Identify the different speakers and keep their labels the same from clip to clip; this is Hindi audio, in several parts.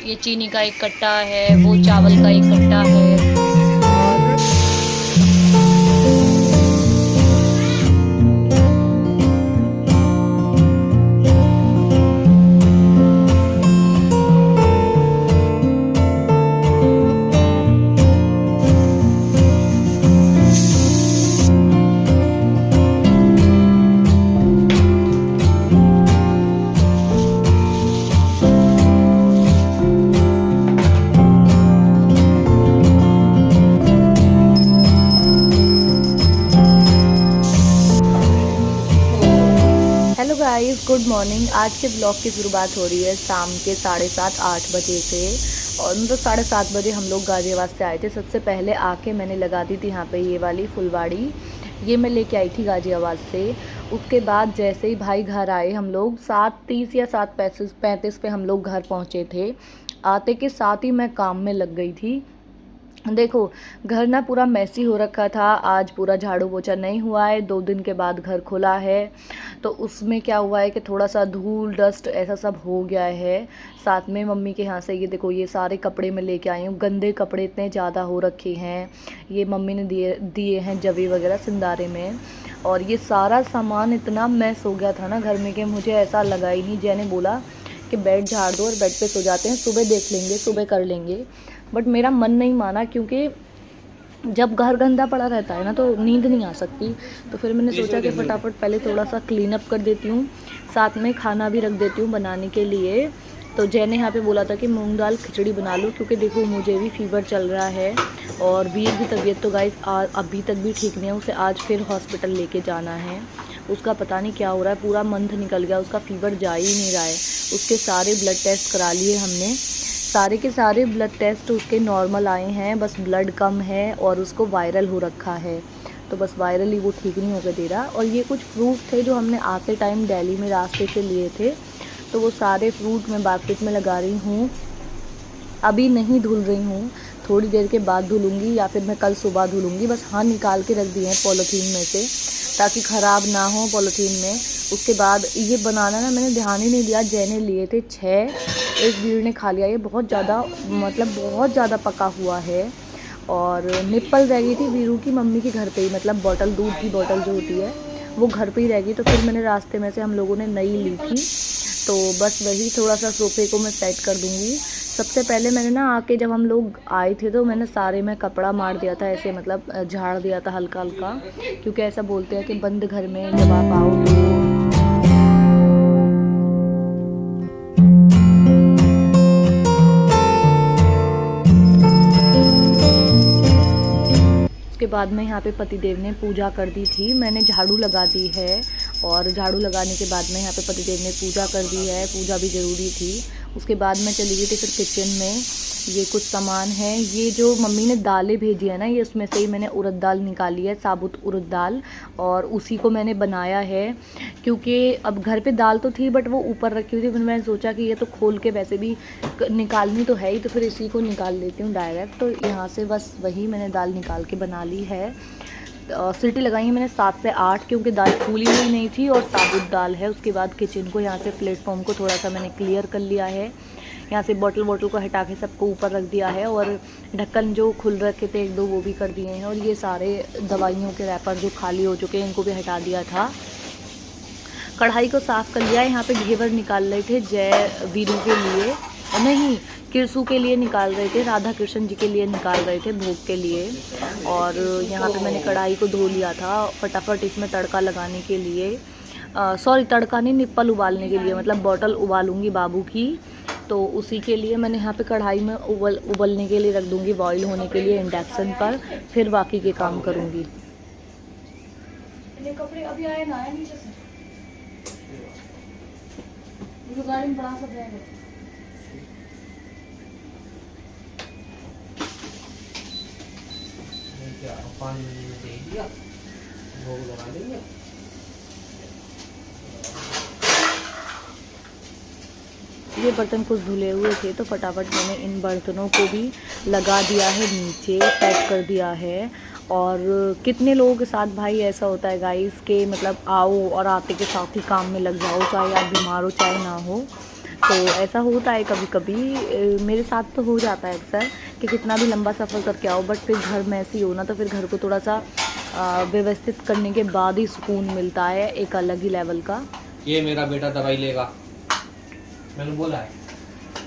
Speaker 1: ये चीनी का एक कट्टा है, वो चावल का एक कट्टा है। और हेलो गाइस, गुड मॉर्निंग। आज के ब्लॉग की शुरुआत हो रही है शाम के 7:30-8 बजे से। और मतलब 7:30 बजे हम लोग गाज़ियाबाद से आए थे। सबसे पहले आके मैंने लगा दी थी यहाँ पे ये वाली फुलवाड़ी, ये मैं लेके आई थी गाज़ियाबाद से। उसके बाद जैसे ही भाई घर आए, हम लोग 7:30 या 7:35 पे हम लोग घर पहुँचे थे। आते के साथ ही मैं काम में लग गई थी। देखो, घर ना पूरा मैसी हो रखा था। आज पूरा झाड़ू पोछा नहीं हुआ है, 2 दिन के बाद घर खुला है, तो उसमें क्या हुआ है कि थोड़ा सा धूल डस्ट ऐसा सब हो गया है। साथ में मम्मी के यहाँ से ये देखो, ये सारे कपड़े मैं लेके आई हूँ। गंदे कपड़े इतने ज़्यादा हो रखे हैं, ये मम्मी ने दिए दिए हैं जवे वगैरह सिंदारे में। और ये सारा सामान इतना मैस हो गया था ना घर में कि मुझे ऐसा लगा ही नहीं। जैने बोला कि बेड झाड़ दो और बेड पे सो जाते हैं, सुबह देख लेंगे, सुबह कर लेंगे। बट मेरा मन नहीं माना, क्योंकि जब घर गंदा पड़ा रहता है ना तो नींद नहीं आ सकती। तो फिर मैंने सोचा कि फटाफट पहले थोड़ा सा क्लीन अप कर देती हूँ, साथ में खाना भी रख देती हूँ बनाने के लिए। तो जय ने यहाँ पे बोला था कि मूंग दाल खिचड़ी बना लूँ, क्योंकि देखो मुझे भी फीवर चल रहा है और वीर की तबीयत तो गाइस अभी तक भी ठीक नहीं है। उसे आज फिर हॉस्पिटल लेके जाना है। उसका पता नहीं क्या हो रहा है, पूरा मंथ निकल गया, उसका फीवर जा ही नहीं रहा है। उसके सारे ब्लड टेस्ट करा लिए हमने, सारे के सारे ब्लड टेस्ट उसके नॉर्मल आए हैं, बस ब्लड कम है और उसको वायरल हो रखा है। तो बस वायरल ही वो ठीक नहीं होकर दे रहा। और ये कुछ फ्रूट थे जो हमने आते टाइम दिल्ली में रास्ते से लिए थे, तो वो सारे फ्रूट मैं बास्केट में लगा रही हूँ। अभी नहीं धुल रही हूँ, थोड़ी देर के बाद धुलूँगी या फिर मैं कल सुबह धुलूँगी। बस हाँ निकाल के रख दिए हैं पॉलीथीन में से, ताकि ख़राब ना हो पॉलीथीन में। उसके बाद ये बनाना ना मैंने ध्यान ही नहीं दिया। जैने लिए थे 6, एक वीर ने खा लिया। ये बहुत ज़्यादा, मतलब बहुत ज़्यादा पका हुआ है। और निप्पल रह गई थी वीरू की मम्मी के घर पे ही, मतलब बॉटल, दूध की बॉटल जो होती है वो घर पे ही रह गई। तो फिर मैंने रास्ते में से हम लोगों ने नई ली थी, तो बस वही थोड़ा सा सोफे को मैं सेट कर दूँगी। सबसे पहले मैंने ना आके, जब हम लोग आए थे तो मैंने सारे में कपड़ा मार दिया था, ऐसे मतलब झाड़ दिया था हल्का हल्का, क्योंकि ऐसा बोलते हैं कि बंद घर में जब आप आओ तो उसके बाद में यहाँ पे पतिदेव ने पूजा कर दी थी। मैंने झाड़ू लगा दी है, और झाड़ू लगाने के बाद में यहाँ पे पतिदेव ने पूजा कर दी है। पूजा भी ज़रूरी थी। उसके बाद मैं चली गई थी फिर किचन में। ये कुछ सामान है, ये जो मम्मी ने दालें भेजी है ना, ये उसमें से ही मैंने उड़द दाल निकाली है, साबुत उड़द दाल, और उसी को मैंने बनाया है। क्योंकि अब घर पे दाल तो थी बट वो ऊपर रखी हुई थी, फिर मैंने सोचा कि ये तो खोल के वैसे भी निकालनी तो है ही, तो फिर इसी को निकाल लेती हूँ डायरेक्ट। तो यहाँ से बस वही मैंने दाल निकाल के बना ली है। सीटी लगाई है मैंने 7 से 8, क्योंकि दाल फूली हुई नहीं थी और साबुत दाल है। उसके बाद किचन को, यहाँ से प्लेटफॉर्म को थोड़ा सा मैंने क्लियर कर लिया है। यहाँ से बॉटल को हटा के सबको ऊपर रख दिया है, और ढक्कन जो खुल रखे थे 1-2 वो भी कर दिए हैं। और ये सारे दवाइयों के रैपर जो खाली हो चुके हैं इनको भी हटा दिया था। कढ़ाई को साफ़ कर लिया। यहाँ पे घेवर निकाल रहे थे जय वीरू के लिए, नहीं किरसू के लिए निकाल रहे थे, राधा कृष्ण जी के लिए निकाल रहे थे भोग के लिए। और यहाँ पे मैंने कढ़ाई को धो लिया था फटाफट इसमें तड़का लगाने के लिए। सॉरी, तड़का नहीं, निप्पल उबालने के लिए, मतलब बॉटल उबालूंगी बाबू की, तो उसी के लिए मैंने यहाँ पे कढ़ाई में उबलने के लिए रख दूँगी, बॉईल होने के लिए इंडक्शन पर, फिर बाकी के काम करूँगी। कपड़े अभी आए ना, नीचे से गाड़ी में बड़ा सा बैग है। पानी दे दिया, भोग लगा देंगे। ये बर्तन कुछ धुले हुए थे तो फटाफट मैंने इन बर्तनों को भी लगा दिया है, नीचे सेट कर दिया है। और कितने लोगों के साथ भाई ऐसा होता है गाइस के, मतलब आओ और आते के साथ ही काम में लग जाओ, चाहे आप बीमार हो चाहे ना हो। तो ऐसा होता है कभी कभी, मेरे साथ तो हो जाता है अक्सर कि कितना भी लंबा सफ़र करके आओ बट फिर घर में ऐसे ही हो ना, तो फिर घर को थोड़ा सा व्यवस्थित करने के बाद ही सुकून मिलता है, एक अलग ही लेवल का।
Speaker 2: ये मेरा बेटा दवाई लेगा, मैंने बोला है।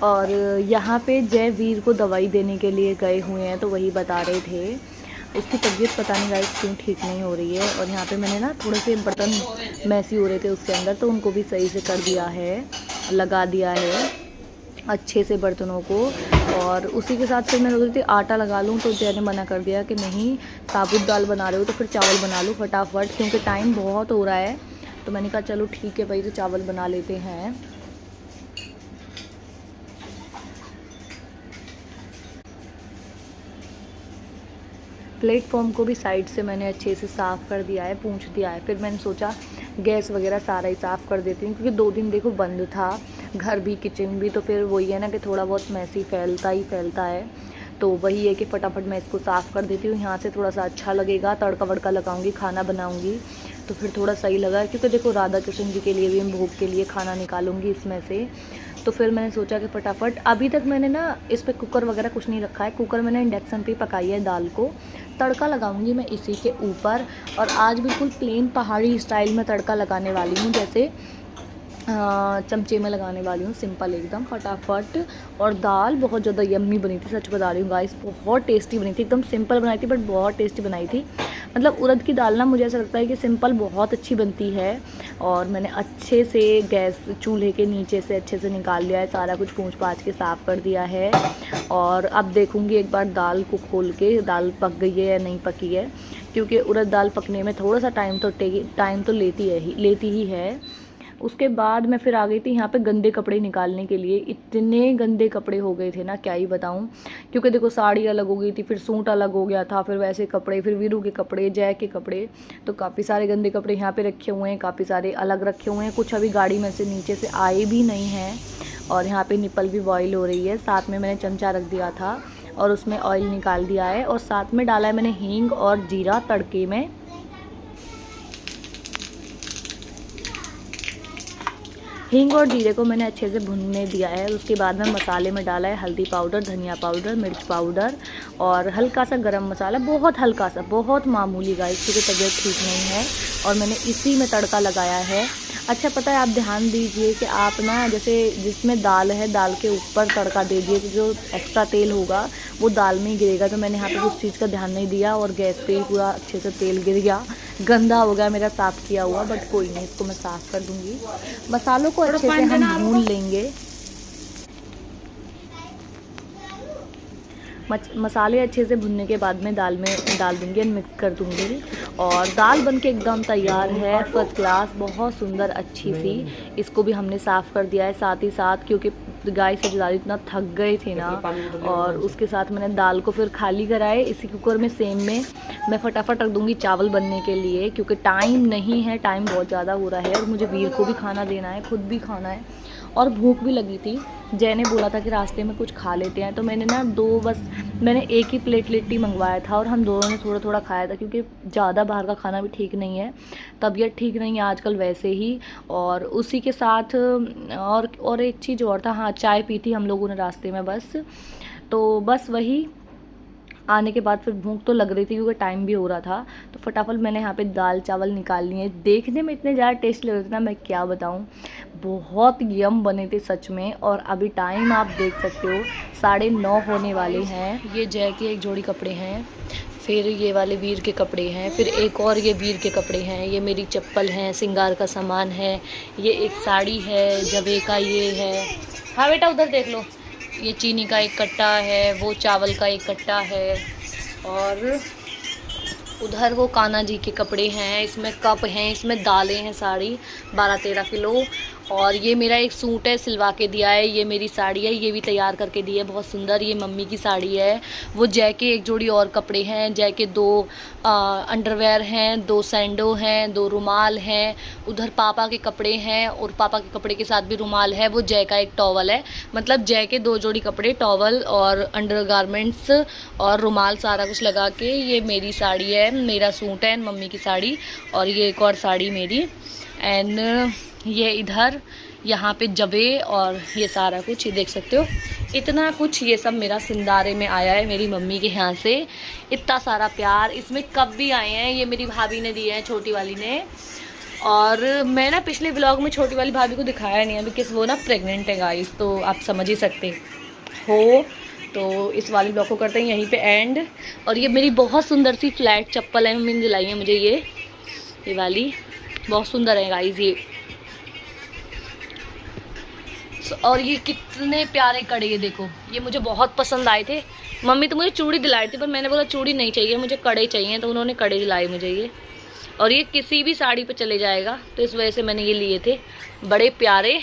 Speaker 1: और यहाँ पे जयवीर को दवाई देने के लिए गए हुए हैं, तो वही बता रहे थे उसकी तबीयत पता नहीं गाइस क्यों ठीक नहीं हो रही है। और यहाँ पे मैंने ना थोड़े से बर्तन मैसी हो रहे थे उसके अंदर, तो उनको भी सही से कर दिया है, लगा दिया है अच्छे से बर्तनों को। और उसी के साथ फिर मैं सोच रही थी आटा लगा लूँ, तो जय ने मना कर दिया कि नहीं, साबुत दाल बना रहे हो तो फिर चावल बना लो फटाफट, क्योंकि टाइम बहुत हो रहा है। तो मैंने कहा चलो ठीक है भाई, तो चावल बना लेते हैं। प्लेटफॉर्म को भी साइड से मैंने अच्छे से साफ़ कर दिया है, पूंछ दिया है। फिर मैंने सोचा गैस वगैरह सारा ही साफ़ कर देती हूँ, क्योंकि 2 दिन देखो बंद था, घर भी किचन भी, तो फिर वही है ना कि थोड़ा बहुत मैसी फैलता ही फैलता है। तो वही है कि फटाफट मैं इसको साफ़ कर देती हूँ। यहाँ से थोड़ा सा अच्छा लगेगा, तड़का वड़का लगाऊंगी, खाना बनाऊंगी तो फिर थोड़ा सही लगा, क्योंकि देखो राधा कृष्ण जी के लिए भी भोग के लिए खाना निकालूंगी इसमें से। तो फिर मैंने सोचा कि फटाफट, अभी तक मैंने ना इस पर कुकर वगैरह कुछ नहीं रखा है, कुकर मैंने इंडक्शन पे पकाई है दाल को, तड़का लगाऊंगी मैं इसी के ऊपर। और आज बिल्कुल प्लेन पहाड़ी स्टाइल में तड़का लगाने वाली हूँ, जैसे चमचे में लगाने वाली हूँ, सिंपल एकदम फटाफट। और दाल बहुत ज़्यादा यम्मी बनी थी, सच बता रही हूँ गाइस, बहुत टेस्टी बनी थी, एकदम सिंपल बनाई थी बट बहुत टेस्टी बनाई थी। मतलब उड़द की दाल ना मुझे ऐसा लगता है कि सिंपल बहुत अच्छी बनती है। और मैंने अच्छे से गैस चूल्हे के नीचे से अच्छे से निकाल लिया है, सारा कुछ पूंछ पाछ के साफ़ कर दिया है। और अब देखूँगी एक बार दाल को खोल के, दाल पक गई है या नहीं पकी है, क्योंकि उड़द दाल पकने में थोड़ा सा टाइम तो लेती ही है। उसके बाद मैं फिर आ गई थी यहाँ पे गंदे कपड़े निकालने के लिए। इतने गंदे कपड़े हो गए थे ना, क्या ही बताऊँ, क्योंकि देखो साड़ी अलग हो गई थी, फिर सूट अलग हो गया था, फिर वैसे कपड़े, फिर वीरू के कपड़े, जय के कपड़े, तो काफ़ी सारे गंदे कपड़े यहाँ पे रखे हुए हैं, काफ़ी सारे अलग रखे हुए हैं, कुछ अभी गाड़ी में से नीचे से आए भी नहीं हैं। और यहाँ पर निपल भी बॉयल हो रही है, साथ में मैंने चमचा रख दिया था और उसमें ऑयल निकाल दिया है, और साथ में डाला है मैंने हींग और जीरा तड़के में। हींग और जीरे को मैंने अच्छे से भुनने दिया है। उसके बाद में मसाले में डाला है हल्दी पाउडर, धनिया पाउडर, मिर्च पाउडर और हल्का सा गरम मसाला, बहुत हल्का सा, बहुत मामूली गाइस, क्योंकि तबीयत ठीक नहीं है। और मैंने इसी में तड़का लगाया है। अच्छा पता है, आप ध्यान दीजिए कि आप ना जैसे जिसमें दाल है, दाल के ऊपर तड़का दे दिए, तो जो एक्स्ट्रा तेल होगा वो दाल में ही गिरेगा। तो मैंने यहाँ पे उस चीज़ का ध्यान नहीं दिया और गैस पे ही पूरा अच्छे से तेल गिर गया, गंदा हो गया मेरा साफ़ किया हुआ, बट कोई नहीं, इसको मैं साफ़ कर दूँगी। मसालों को अच्छे से हम भून लेंगे। मसाले अच्छे से भुनने के बाद में दाल में डाल दूँगी और मिक्स कर दूँगी। और दाल बनके एकदम तैयार है, फर्स्ट क्लास, बहुत सुंदर अच्छी सी। इसको भी हमने साफ़ कर दिया है साथ ही साथ, क्योंकि गाय से ज़्यादा इतना थक गए थे ना। और उसके साथ मैंने दाल को फिर खाली कराए इसी कुकर में, सेम में मैं फटाफट रख दूँगी चावल बनने के लिए, क्योंकि टाइम नहीं है, टाइम बहुत ज़्यादा हो रहा है और मुझे वीर को भी खाना देना है, खुद भी खाना है और भूख भी लगी थी। जय ने बोला था कि रास्ते में कुछ खा लेते हैं, तो मैंने ना मैंने एक ही प्लेट लिट्टी मंगवाया था और हम दोनों ने थोड़ा थोड़ा खाया था, क्योंकि ज़्यादा बाहर का खाना भी ठीक नहीं है, तबीयत ठीक नहीं है आजकल वैसे ही। और उसी के साथ और एक चीज़ और था, हाँ, चाय पी थी हम लोगों ने रास्ते में बस। तो बस वही, आने के बाद फिर भूख तो लग रही थी क्योंकि टाइम भी हो रहा था, तो फटाफट मैंने यहाँ पे दाल चावल निकाल लिए। देखने में इतने ज़्यादा टेस्ट लग रहे थे ना, मैं क्या बताऊँ, बहुत यम बने थे सच में। और अभी टाइम आप देख सकते हो 9:30 होने वाले हैं। ये जय के एक जोड़ी कपड़े हैं, फिर ये वाले वीर के कपड़े हैं, फिर एक और ये वीर के कपड़े हैं, ये मेरी चप्पल हैं, सिंगार का सामान है, ये एक साड़ी है, जवे का ये है, हाँ बेटा उधर देख लो, ये चीनी का एक कट्टा है, वो चावल का एक कट्टा है, और उधर वो कान्हा जी के कपड़े हैं, इसमें कप हैं, इसमें दालें हैं साड़ी 12-13 किलो। और ये मेरा एक सूट है, सिलवा के दिया है, ये मेरी साड़ी है, ये भी तैयार करके दी है, बहुत सुंदर, ये मम्मी की साड़ी है। वो जय के एक जोड़ी और कपड़े हैं, जय के 2 अंडरवेयर हैं, 2 सैंडो हैं, 2 रुमाल हैं, उधर पापा के कपड़े हैं और पापा के कपड़े के साथ भी रुमाल है, वो जय का एक टॉवल है। मतलब जय के 2 जोड़ी कपड़े, टॉवल और अंडरगारमेंट्स और रुमाल, सारा कुछ लगा के ये मेरी साड़ी है, मेरा सूट है, मम्मी की साड़ी, और ये एक और साड़ी मेरी। एंड ये इधर यहाँ पे जबे और ये सारा कुछ, ये देख सकते हो इतना कुछ, ये सब मेरा सिंदारे में आया है मेरी मम्मी के यहाँ से। इतना सारा प्यार, इसमें कप भी आए हैं, ये मेरी भाभी ने दिए हैं, छोटी वाली ने। और मैं ना पिछले ब्लॉग में छोटी वाली भाभी को दिखाया नहीं है बिकॉज वो ना प्रेग्नेंट है गाइस, तो आप समझ ही सकते हो। तो इस वाले ब्लॉग को करते हैं यहीं पे एंड। और ये मेरी बहुत सुंदर सी फ्लैट चप्पल है, मम्मी ने दिलाई है मुझे, ये वाली बहुत सुंदर है गाइस ये। और ये कितने प्यारे कड़े, ये देखो, ये मुझे बहुत पसंद आए थे। मम्मी तो मुझे चूड़ी दिलाई थी पर मैंने बोला चूड़ी नहीं चाहिए मुझे, कड़े चाहिए, तो उन्होंने कड़े दिलाए मुझे ये। और ये किसी भी साड़ी पे चले जाएगा, तो इस वजह से मैंने ये लिए थे, बड़े प्यारे।